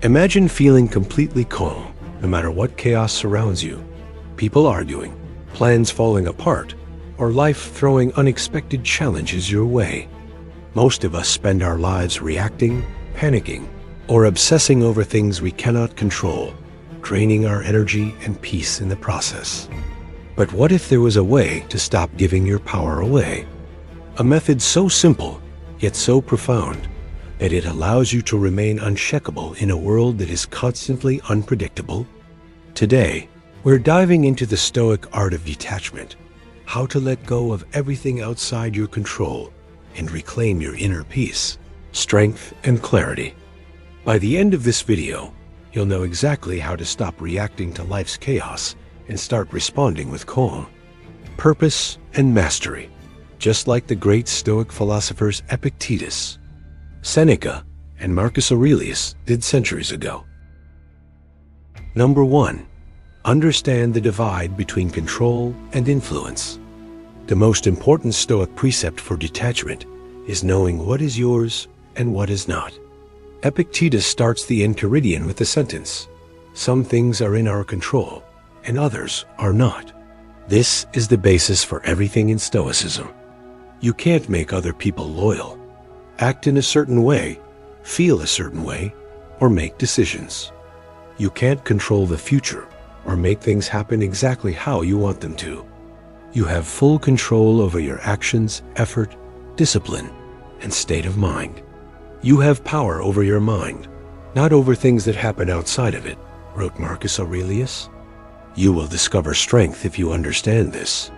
Imagine feeling completely calm, no matter what chaos surrounds you. People arguing, plans falling apart, or life throwing unexpected challenges your way. Most of us spend our lives reacting, panicking, or obsessing over things we cannot control, draining our energy and peace in the process. But what if there was a way to stop giving your power away? A method so simple, yet so profound, that it allows you to remain unshakable in a world that is constantly unpredictable? Today, we're diving into the Stoic art of detachment, how to let go of everything outside your control and reclaim your inner peace, strength, and clarity. By the end of this video, you'll know exactly how to stop reacting to life's chaos and start responding with calm, purpose, and mastery, just like the great Stoic philosophers Epictetus, Seneca, and Marcus Aurelius did centuries ago. Number 1. Understand the divide between control and influence. The most important Stoic precept for detachment is knowing what is yours and what is not. Epictetus starts the Enchiridion with the sentence, "Some things are in our control, and others are not." This is the basis for everything in Stoicism. You can't make other people loyal, act in a certain way, feel a certain way, or make decisions. You can't control the future or make things happen exactly how you want them to. You have full control over your actions, effort, discipline, and state of mind. You have power over your mind, not over things that happen outside of it, wrote Marcus Aurelius. You will discover strength if you understand this.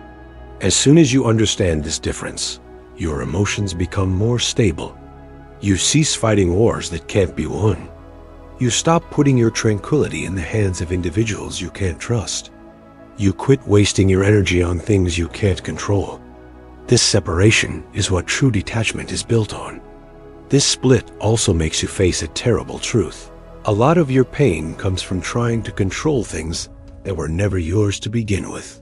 As soon as you understand this difference, your emotions become more stable. You cease fighting wars that can't be won. You stop putting your tranquility in the hands of individuals you can't trust. You quit wasting your energy on things you can't control. This separation is what true detachment is built on. This split also makes you face a terrible truth. A lot of your pain comes from trying to control things that were never yours to begin with.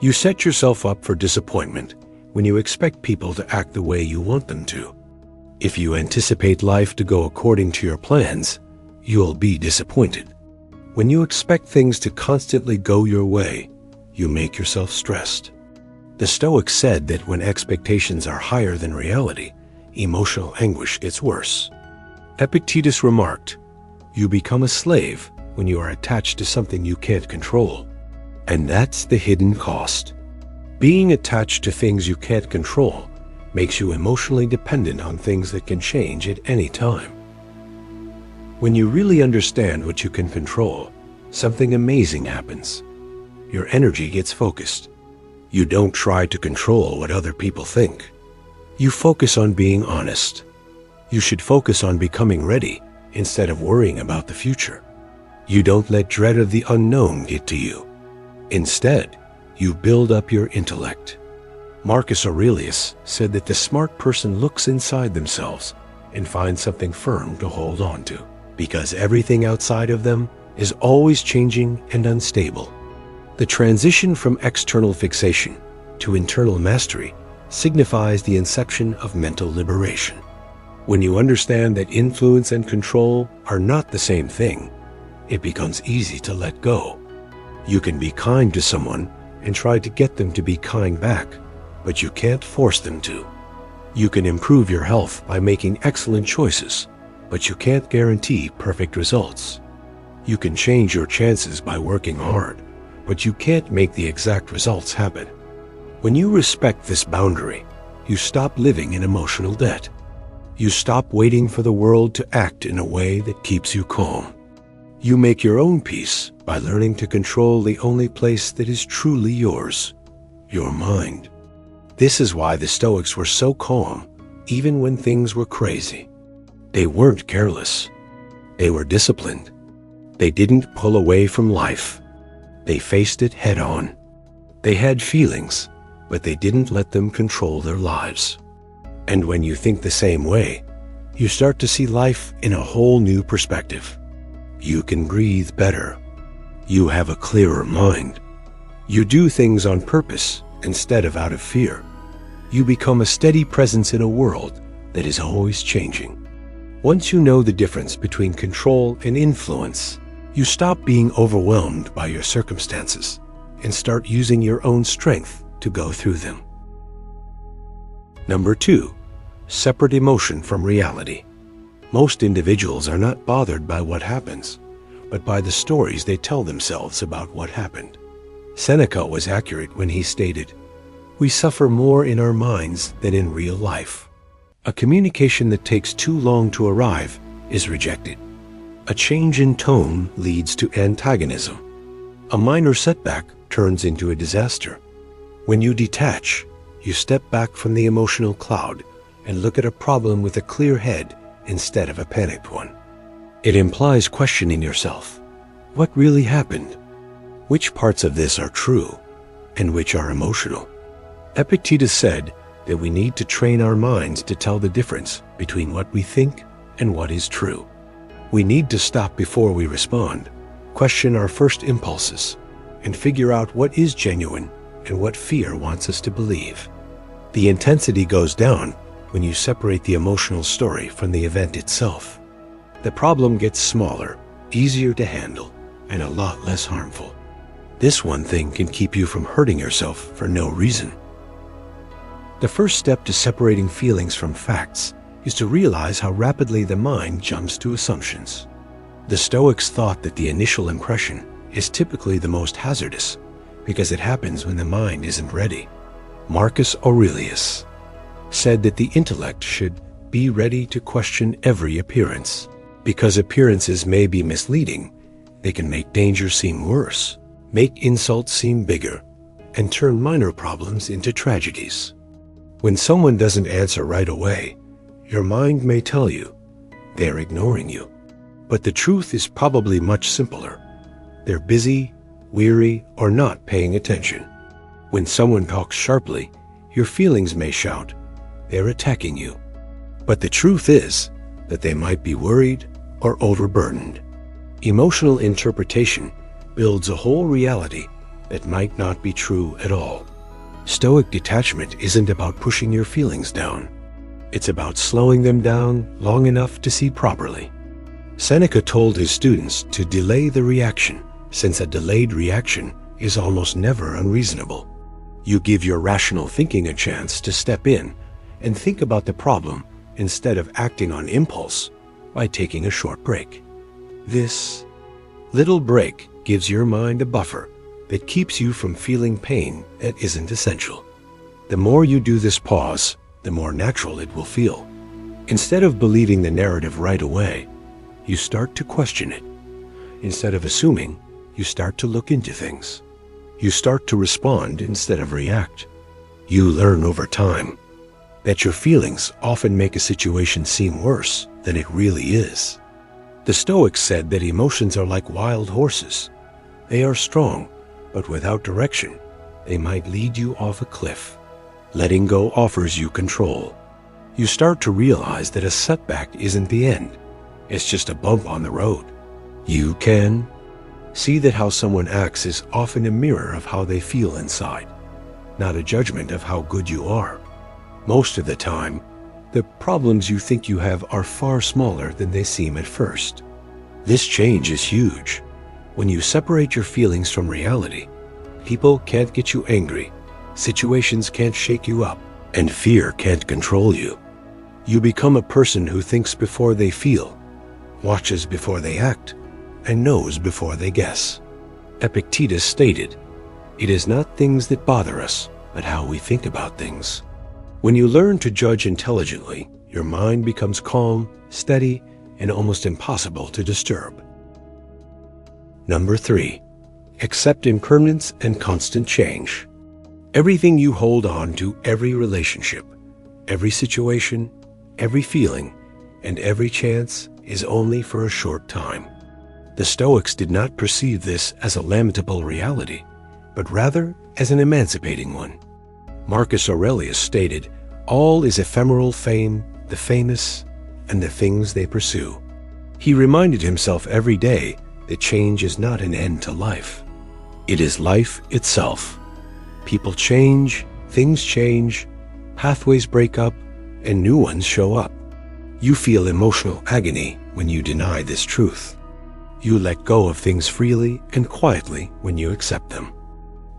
You set yourself up for disappointment when you expect people to act the way you want them to. If you anticipate life to go according to your plans, you'll be disappointed. When you expect things to constantly go your way, you make yourself stressed. The Stoics said that when expectations are higher than reality, emotional anguish gets worse. Epictetus remarked, "You become a slave when you are attached to something you can't control." And that's the hidden cost. Being attached to things you can't control makes you emotionally dependent on things that can change at any time. When you really understand what you can control, something amazing happens. Your energy gets focused. You don't try to control what other people think. You focus on being honest. You should focus on becoming ready instead of worrying about the future. You don't let dread of the unknown get to you. Instead, you build up your intellect. Marcus Aurelius said that the smart person looks inside themselves and finds something firm to hold on to, because everything outside of them is always changing and unstable. The transition from external fixation to internal mastery signifies the inception of mental liberation. When you understand that influence and control are not the same thing, it becomes easy to let go. You can be kind to someone and try to get them to be kind back, but you can't force them to. You can improve your health by making excellent choices, but you can't guarantee perfect results. You can change your chances by working hard, but you can't make the exact results happen. When you respect this boundary, you stop living in emotional debt. You stop waiting for the world to act in a way that keeps you calm. You make your own peace by learning to control the only place that is truly yours, your mind. This is why the Stoics were so calm, even when things were crazy. They weren't careless. They were disciplined. They didn't pull away from life. They faced it head on. They had feelings, but they didn't let them control their lives. And when you think the same way, you start to see life in a whole new perspective. You can breathe better. You have a clearer mind. You do things on purpose instead of out of fear. You become a steady presence in a world that is always changing. Once you know the difference between control and influence, you stop being overwhelmed by your circumstances and start using your own strength to go through them. Number 2, separate emotion from reality. Most individuals are not bothered by what happens, but by the stories they tell themselves about what happened. Seneca was accurate when he stated, "We suffer more in our minds than in real life." A communication that takes too long to arrive is rejected. A change in tone leads to antagonism. A minor setback turns into a disaster. When you detach, you step back from the emotional cloud and look at a problem with a clear head instead of a panicked one. It implies questioning yourself. What really happened? Which parts of this are true and which are emotional? Epictetus said that we need to train our minds to tell the difference between what we think and what is true. We need to stop before we respond, question our first impulses, and figure out what is genuine and what fear wants us to believe. The intensity goes down when you separate the emotional story from the event itself. The problem gets smaller, easier to handle, and a lot less harmful. This one thing can keep you from hurting yourself for no reason. The first step to separating feelings from facts is to realize how rapidly the mind jumps to assumptions. The Stoics thought that the initial impression is typically the most hazardous because it happens when the mind isn't ready. Marcus Aurelius said that the intellect should be ready to question every appearance. Because appearances may be misleading, they can make danger seem worse, make insults seem bigger, and turn minor problems into tragedies. When someone doesn't answer right away, your mind may tell you they're ignoring you. But the truth is probably much simpler. They're busy, weary, or not paying attention. When someone talks sharply, your feelings may shout, they're attacking you. But the truth is that they might be worried or overburdened. Emotional interpretation builds a whole reality that might not be true at all. Stoic detachment isn't about pushing your feelings down. It's about slowing them down long enough to see properly. Seneca told his students to delay the reaction, since a delayed reaction is almost never unreasonable. You give your rational thinking a chance to step in and think about the problem instead of acting on impulse by taking a short break. This little break gives your mind a buffer that keeps you from feeling pain that isn't essential. The more you do this pause, the more natural it will feel. Instead of believing the narrative right away, you start to question it. Instead of assuming, you start to look into things. You start to respond instead of react. You learn over time that your feelings often make a situation seem worse than it really is. The Stoics said that emotions are like wild horses. They are strong, but without direction, they might lead you off a cliff. Letting go offers you control. You start to realize that a setback isn't the end. It's just a bump on the road. You can see that how someone acts is often a mirror of how they feel inside, not a judgment of how good you are. Most of the time, the problems you think you have are far smaller than they seem at first. This change is huge. When you separate your feelings from reality, people can't get you angry, situations can't shake you up, and fear can't control you. You become a person who thinks before they feel, watches before they act, and knows before they guess. Epictetus stated, "It is not things that bother us, but how we think about things." When you learn to judge intelligently, your mind becomes calm, steady, and almost impossible to disturb. Number 3, accept impermanence and constant change. Everything you hold on to, every relationship, every situation, every feeling, and every chance is only for a short time. The Stoics did not perceive this as a lamentable reality, but rather as an emancipating one. Marcus Aurelius stated, "All is ephemeral fame, the famous, and the things they pursue." He reminded himself every day that change is not an end to life. It is life itself. People change, things change, pathways break up, and new ones show up. You feel emotional agony when you deny this truth. You let go of things freely and quietly when you accept them.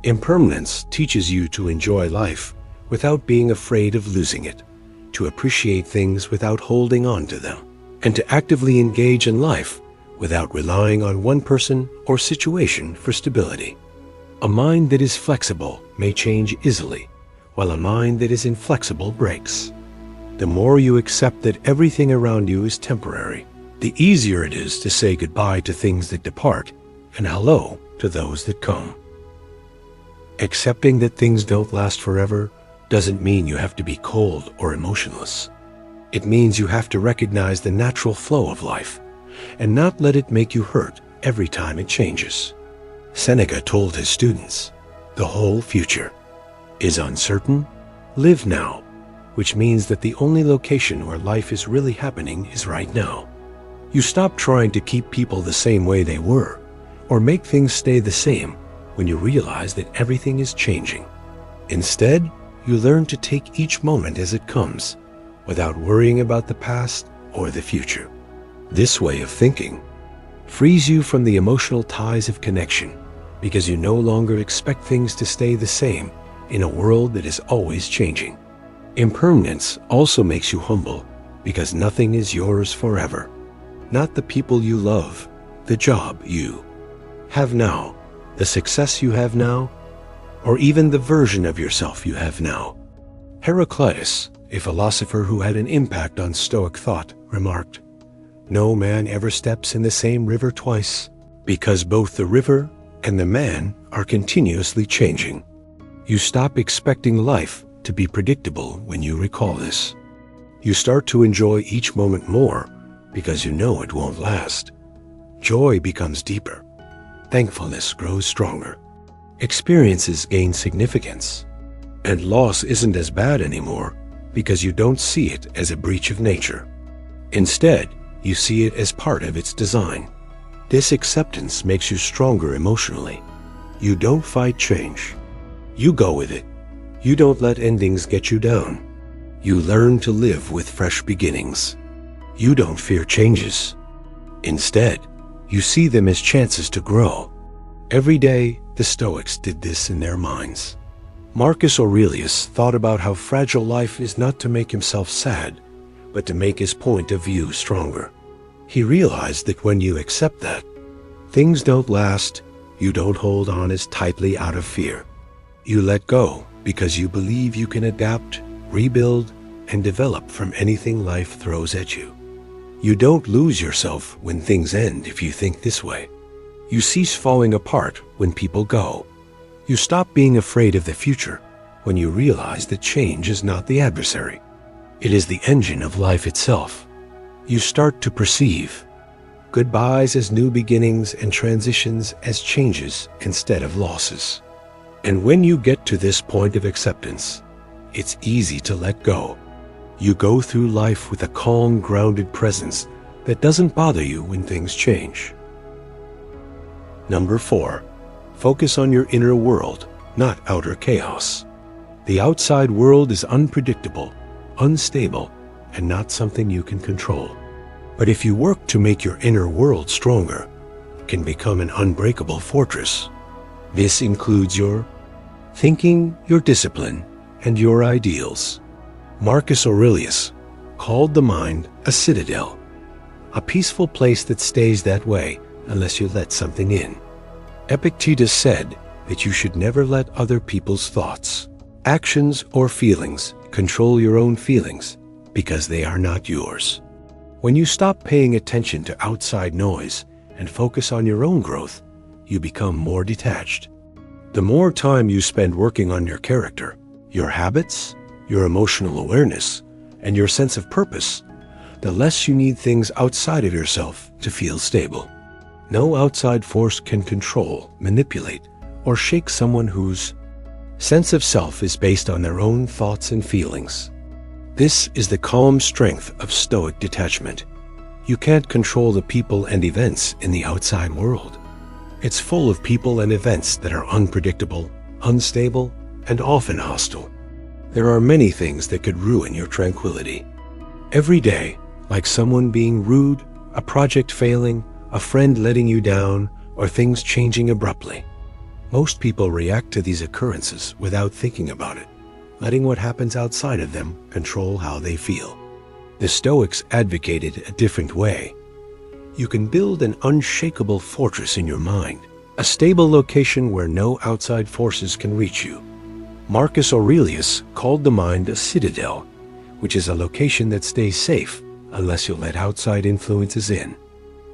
Impermanence teaches you to enjoy life without being afraid of losing it, to appreciate things without holding on to them, and to actively engage in life without relying on one person or situation for stability. A mind that is flexible may change easily, while a mind that is inflexible breaks. The more you accept that everything around you is temporary, the easier it is to say goodbye to things that depart and hello to those that come. Accepting that things don't last forever doesn't mean you have to be cold or emotionless. It means you have to recognize the natural flow of life and not let it make you hurt every time it changes. Seneca told his students, "The whole future is uncertain. Live now," which means that the only location where life is really happening is right now. You stop trying to keep people the same way they were or make things stay the same when you realize that everything is changing. Instead, you learn to take each moment as it comes without worrying about the past or the future. This way of thinking frees you from the emotional ties of connection because you no longer expect things to stay the same in a world that is always changing. Impermanence also makes you humble because nothing is yours forever. Not the people you love, the job you have now, the success you have now, or even the version of yourself you have now. Heraclitus, a philosopher who had an impact on Stoic thought, remarked, "No man ever steps in the same river twice, because both the river and the man are continuously changing." You stop expecting life to be predictable when you recall this. You start to enjoy each moment more because you know it won't last. Joy becomes deeper. Thankfulness grows stronger. Experiences gain significance. And loss isn't as bad anymore because you don't see it as a breach of nature. Instead, you see it as part of its design. This acceptance makes you stronger emotionally. You don't fight change. You go with it. You don't let endings get you down. You learn to live with fresh beginnings. You don't fear changes. Instead, you see them as chances to grow. Every day, the Stoics did this in their minds. Marcus Aurelius thought about how fragile life is not to make himself sad, but to make his point of view stronger. He realized that when you accept that, things don't last, you don't hold on as tightly out of fear. You let go because you believe you can adapt, rebuild, and develop from anything life throws at you. You don't lose yourself when things end if you think this way. You cease falling apart when people go. You stop being afraid of the future when you realize that change is not the adversary. It is the engine of life itself. You start to perceive goodbyes as new beginnings and transitions as changes instead of losses. And when you get to this point of acceptance, it's easy to let go. You go through life with a calm, grounded presence that doesn't bother you when things change. Number 4, focus on your inner world, not outer chaos. The outside world is unpredictable, unstable, and not something you can control. But if you work to make your inner world stronger, it can become an unbreakable fortress. This includes your thinking, your discipline, and your ideals. Marcus Aurelius called the mind a citadel, a peaceful place that stays that way unless you let something in. Epictetus said that you should never let other people's thoughts, actions, or feelings control your own feelings because they are not yours. When you stop paying attention to outside noise and focus on your own growth, you become more detached. The more time you spend working on your character, your habits, your emotional awareness, and your sense of purpose, the less you need things outside of yourself to feel stable. No outside force can control, manipulate, or shake someone whose sense of self is based on their own thoughts and feelings. This is the calm strength of Stoic detachment. You can't control the people and events in the outside world. It's full of people and events that are unpredictable, unstable, and often hostile. There are many things that could ruin your tranquility. Every day, like someone being rude, a project failing, a friend letting you down, or things changing abruptly. Most people react to these occurrences without thinking about it, letting what happens outside of them control how they feel. The Stoics advocated a different way. You can build an unshakable fortress in your mind, a stable location where no outside forces can reach you. Marcus Aurelius called the mind a citadel, which is a location that stays safe unless you let outside influences in.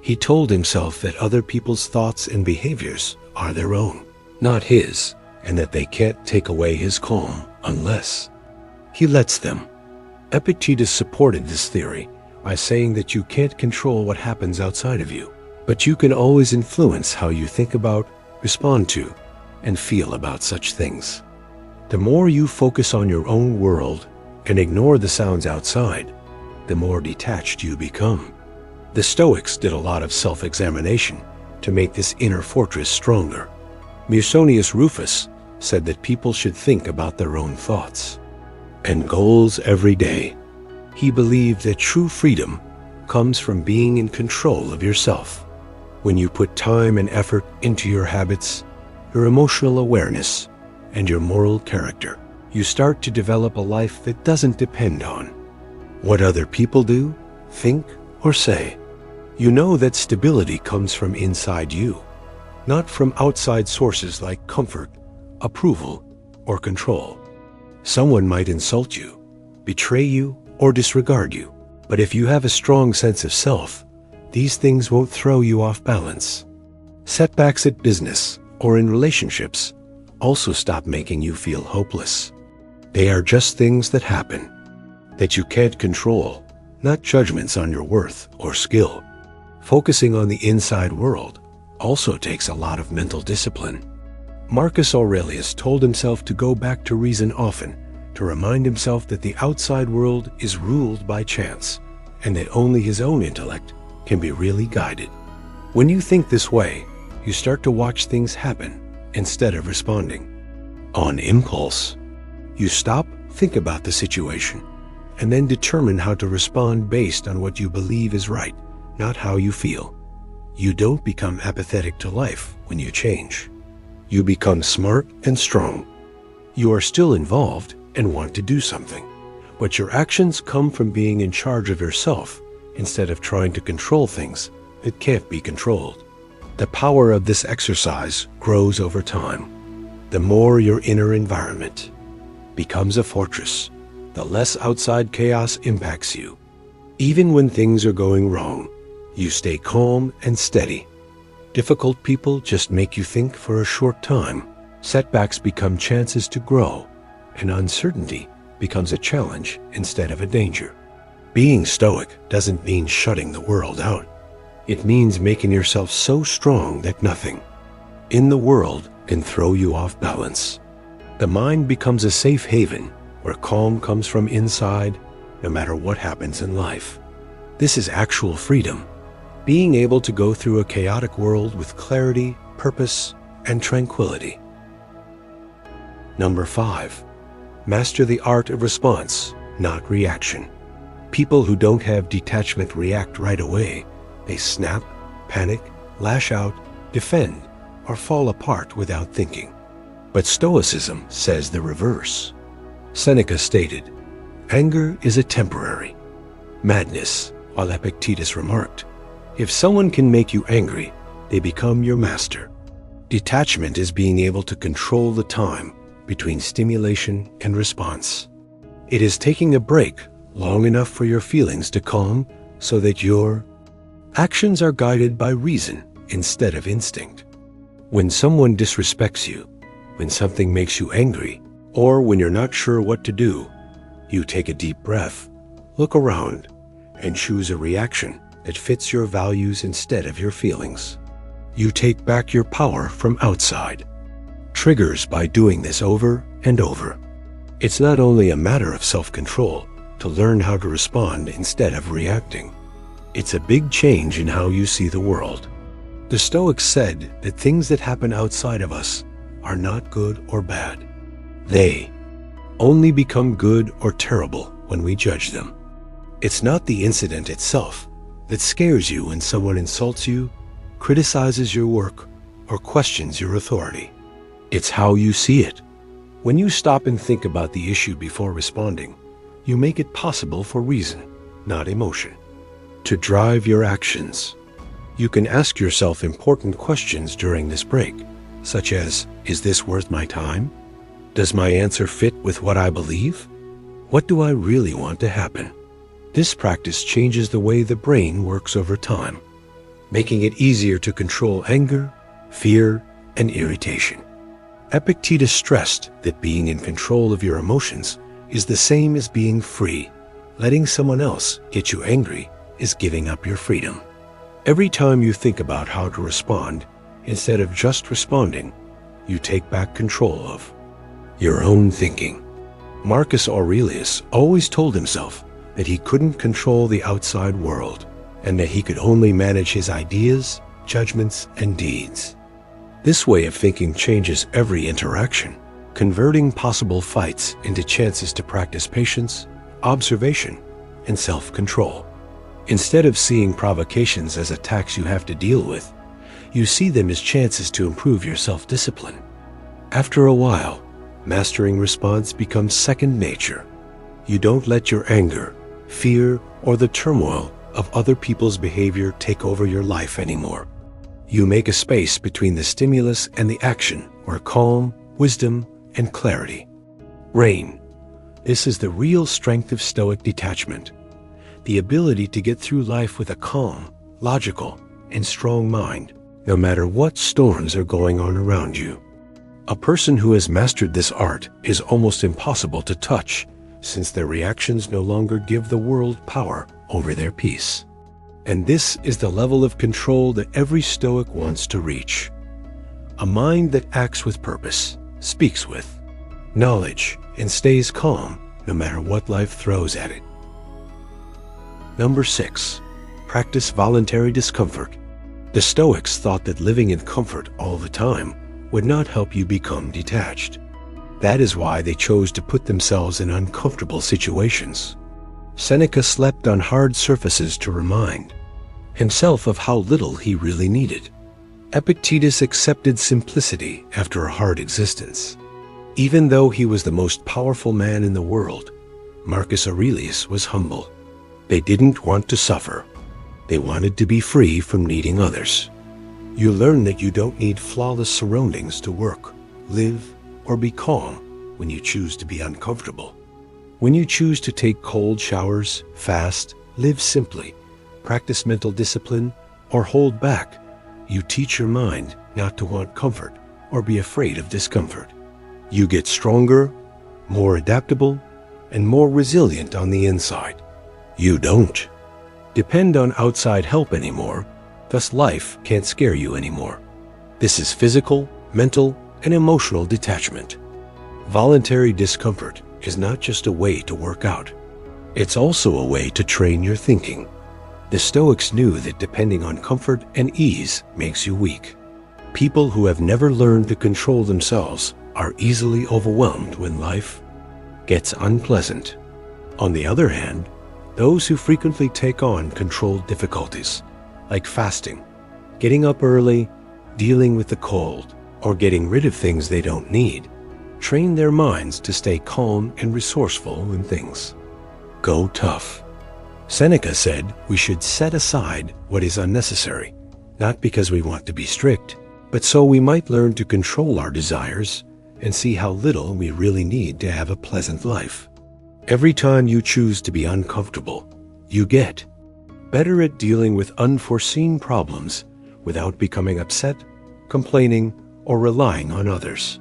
He told himself that other people's thoughts and behaviors are their own, not his, and that they can't take away his calm unless he lets them. Epictetus supported this theory by saying that you can't control what happens outside of you, but you can always influence how you think about, respond to, and feel about such things. The more you focus on your own world and ignore the sounds outside, the more detached you become. The Stoics did a lot of self-examination to make this inner fortress stronger. Musonius Rufus said that people should think about their own thoughts and goals every day. He believed that true freedom comes from being in control of yourself. When you put time and effort into your habits, your emotional awareness, and your moral character, you start to develop a life that doesn't depend on what other people do, think, or say. You know that stability comes from inside you, not from outside sources like comfort, approval, or control. Someone might insult you, betray you, or disregard you, but if you have a strong sense of self, these things won't throw you off balance. Setbacks at business or in relationships also stop making you feel hopeless. They are just things that happen, that you can't control, not judgments on your worth or skill. Focusing on the inside world also takes a lot of mental discipline. Marcus Aurelius told himself to go back to reason often, to remind himself that the outside world is ruled by chance, and that only his own intellect can be really guided. When you think this way, you start to watch things happen instead of responding on impulse. You stop, think about the situation, and then determine how to respond based on what you believe is right, not how you feel. You don't become apathetic to life when you change. You become smart and strong. You are still involved and want to do something, but your actions come from being in charge of yourself instead of trying to control things that can't be controlled. The power of this exercise grows over time. The more your inner environment becomes a fortress, the less outside chaos impacts you. Even when things are going wrong, you stay calm and steady. Difficult people just make you think for a short time. Setbacks become chances to grow, and uncertainty becomes a challenge instead of a danger. Being stoic doesn't mean shutting the world out. It means making yourself so strong that nothing in the world can throw you off balance. The mind becomes a safe haven where calm comes from inside, no matter what happens in life. This is actual freedom, being able to go through a chaotic world with clarity, purpose, and tranquility. Number 5, master the art of response, not reaction. People who don't have detachment react right away. They snap, panic, lash out, defend, or fall apart without thinking. But Stoicism says the reverse. Seneca stated, "Anger is a temporary madness," while Epictetus remarked, "If someone can make you angry, they become your master." Detachment is being able to control the time between stimulation and response. It is taking a break long enough for your feelings to calm so that your actions are guided by reason instead of instinct. When someone disrespects you, when something makes you angry, or when you're not sure what to do, you take a deep breath, look around, and choose a reaction that fits your values instead of your feelings. You take back your power from outside triggers by doing this over and over. It's not only a matter of self-control to learn how to respond instead of reacting. It's a big change in how you see the world. The Stoics said that things that happen outside of us are not good or bad. They only become good or terrible when we judge them. It's not the incident itself that scares you when someone insults you, criticizes your work, or questions your authority. It's how you see it. When you stop and think about the issue before responding, you make it possible for reason, not emotion, to drive your actions. You can ask yourself important questions during this break, such as, is this worth my time? Does my answer fit with what I believe? What do I really want to happen? This practice changes the way the brain works over time, making it easier to control anger, fear, and irritation. Epictetus stressed that being in control of your emotions is the same as being free. Letting someone else get you angry is giving up your freedom. Every time you think about how to respond, instead of just responding, you take back control of your own thinking. Marcus Aurelius always told himself that he couldn't control the outside world and that he could only manage his ideas, judgments, and deeds. This way of thinking changes every interaction, converting possible fights into chances to practice patience, observation, and self-control. Instead of seeing provocations as attacks you have to deal with, you see them as chances to improve your self-discipline. After a while, mastering response becomes second nature. You don't let your anger, fear, or the turmoil of other people's behavior take over your life anymore. You make a space between the stimulus and the action where calm, wisdom, and clarity reign. This is the real strength of Stoic detachment, the ability to get through life with a calm, logical, and strong mind, no matter what storms are going on around you. A person who has mastered this art is almost impossible to touch, since their reactions no longer give the world power over their peace. And this is the level of control that every Stoic wants to reach. A mind that acts with purpose, speaks with knowledge, and stays calm no matter what life throws at it. Number 6. Practice voluntary discomfort. The Stoics thought that living in comfort all the time would not help you become detached. That is why they chose to put themselves in uncomfortable situations. Seneca slept on hard surfaces to remind himself of how little he really needed. Epictetus accepted simplicity after a hard existence. Even though he was the most powerful man in the world, Marcus Aurelius was humble. They didn't want to suffer. They wanted to be free from needing others. You learn that you don't need flawless surroundings to work, live, or be calm when you choose to be uncomfortable. When you choose to take cold showers, fast, live simply, practice mental discipline, or hold back, you teach your mind not to want comfort or be afraid of discomfort. You get stronger, more adaptable, and more resilient on the inside. You don't depend on outside help anymore, thus life can't scare you anymore. This is physical, mental, and emotional detachment. Voluntary discomfort is not just a way to work out. It's also a way to train your thinking. The Stoics knew that depending on comfort and ease makes you weak. People who have never learned to control themselves are easily overwhelmed when life gets unpleasant. On the other hand, those who frequently take on controlled difficulties, like fasting, getting up early, dealing with the cold, or getting rid of things they don't need, train their minds to stay calm and resourceful when things go tough. Seneca said we should set aside what is unnecessary, not because we want to be strict, but so we might learn to control our desires and see how little we really need to have a pleasant life. Every time you choose to be uncomfortable, you get better at dealing with unforeseen problems without becoming upset, complaining, or relying on others.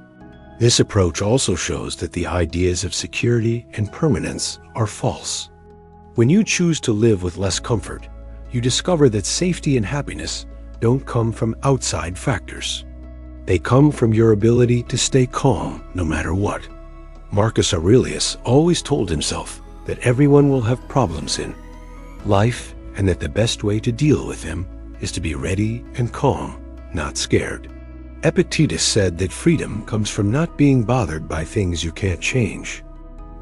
This approach also shows that the ideas of security and permanence are false. When you choose to live with less comfort, you discover that safety and happiness don't come from outside factors. They come from your ability to stay calm no matter what. Marcus Aurelius always told himself that everyone will have problems in life and that the best way to deal with them is to be ready and calm, not scared. Epictetus said that freedom comes from not being bothered by things you can't change.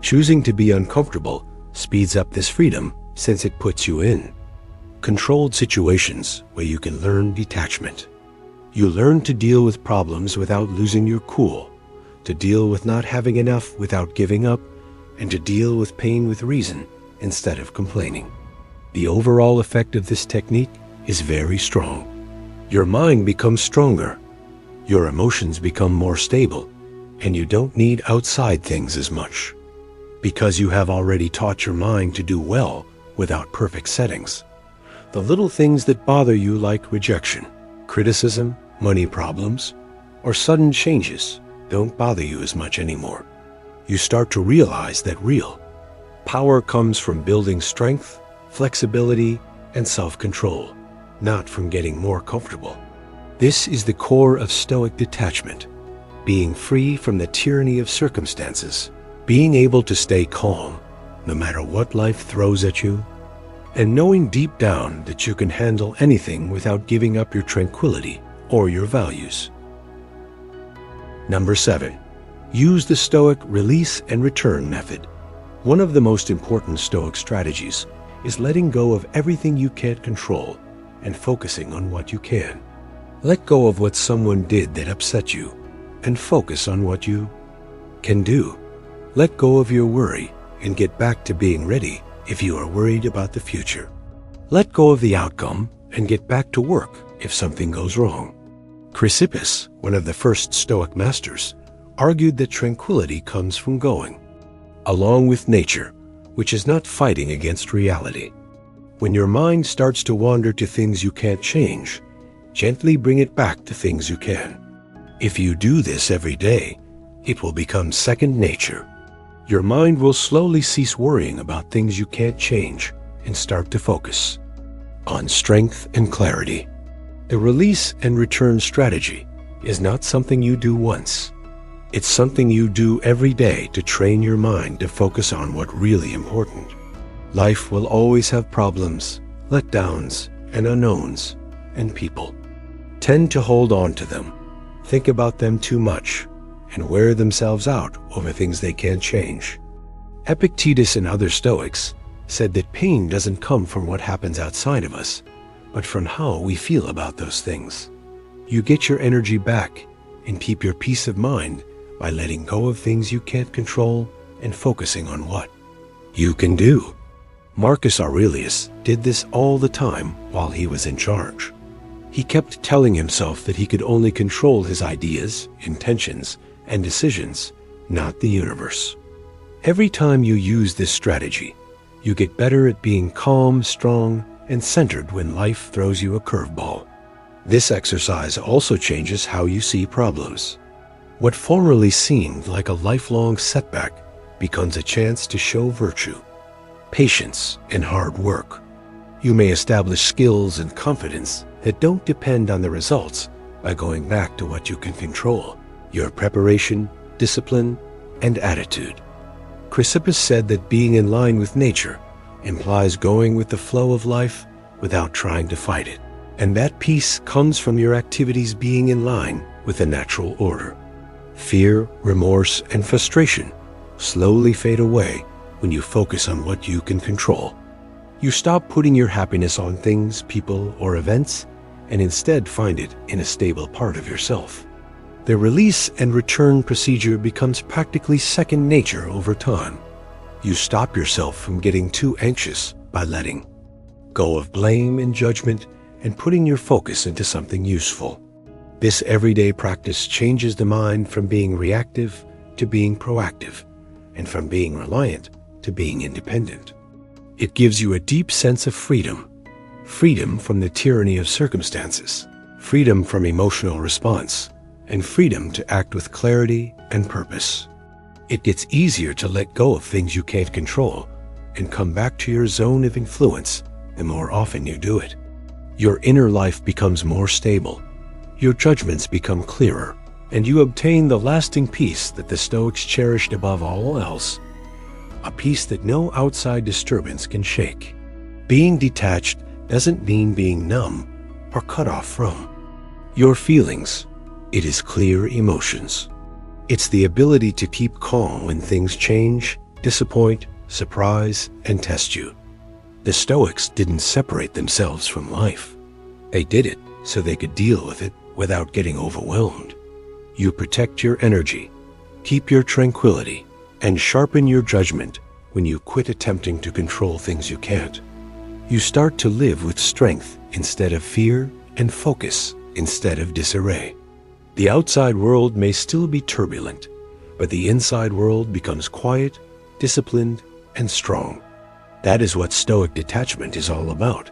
Choosing to be uncomfortable speeds up this freedom since it puts you in controlled situations where you can learn detachment. You learn to deal with problems without losing your cool, to deal with not having enough without giving up, and to deal with pain with reason instead of complaining. The overall effect of this technique is very strong. Your mind becomes stronger, your emotions become more stable, and you don't need outside things as much, because you have already taught your mind to do well without perfect settings. The little things that bother you, like rejection, criticism, money problems, or sudden changes, don't bother you as much anymore. You start to realize that real power comes from building strength, flexibility, and self-control, not from getting more comfortable. This is the core of Stoic detachment, being free from the tyranny of circumstances, being able to stay calm no matter what life throws at you, and knowing deep down that you can handle anything without giving up your tranquility or your values. Number 7. Use the Stoic release and return method. One of the most important Stoic strategies is letting go of everything you can't control and focusing on what you can. Let go of what someone did that upset you and focus on what you can do. Let go of your worry and get back to being ready if you are worried about the future. Let go of the outcome and get back to work if something goes wrong. Chrysippus, one of the first Stoic masters, argued that tranquility comes from going along with nature, which is not fighting against reality. When your mind starts to wander to things you can't change, gently bring it back to things you can. If you do this every day, it will become second nature. Your mind will slowly cease worrying about things you can't change and start to focus on strength and clarity. The release and return strategy is not something you do once. It's something you do every day to train your mind to focus on what's really important. Life will always have problems, letdowns, and unknowns, and people tend to hold on to them, think about them too much, and wear themselves out over things they can't change. Epictetus and other Stoics said that pain doesn't come from what happens outside of us, but from how we feel about those things. You get your energy back and keep your peace of mind by letting go of things you can't control and focusing on what you can do. Marcus Aurelius did this all the time while he was in charge. He kept telling himself that he could only control his ideas, intentions, and decisions, not the universe. Every time you use this strategy, you get better at being calm, strong, and centered when life throws you a curveball. This exercise also changes how you see problems. What formerly seemed like a lifelong setback becomes a chance to show virtue, patience, and hard work. You may establish skills and confidence that don't depend on the results by going back to what you can control: your preparation, discipline, and attitude. Chrysippus said that being in line with nature implies going with the flow of life without trying to fight it, and that peace comes from your activities being in line with the natural order. Fear, remorse, and frustration slowly fade away when you focus on what you can control. You stop putting your happiness on things, people, or events, and instead find it in a stable part of yourself. The release and return procedure becomes practically second nature over time. You stop yourself from getting too anxious by letting go of blame and judgment and putting your focus into something useful. This everyday practice changes the mind from being reactive to being proactive, and from being reliant to being independent. It gives you a deep sense of freedom. Freedom from the tyranny of circumstances, freedom from emotional response, and freedom to act with clarity and purpose. It gets easier to let go of things you can't control and come back to your zone of influence the more often you do it. Your inner life becomes more stable, your judgments become clearer, and you obtain the lasting peace that the Stoics cherished above all else, a peace that no outside disturbance can shake. Being detached doesn't mean being numb or cut off from your feelings. It is clear emotions. It's the ability to keep calm when things change, disappoint, surprise, and test you. The Stoics didn't separate themselves from life. They did it so they could deal with it without getting overwhelmed. You protect your energy, keep your tranquility, and sharpen your judgment when you quit attempting to control things you can't. You start to live with strength instead of fear and focus instead of disarray. The outside world may still be turbulent, but the inside world becomes quiet, disciplined, and strong. That is what Stoic detachment is all about.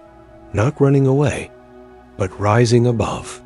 Not running away, but rising above.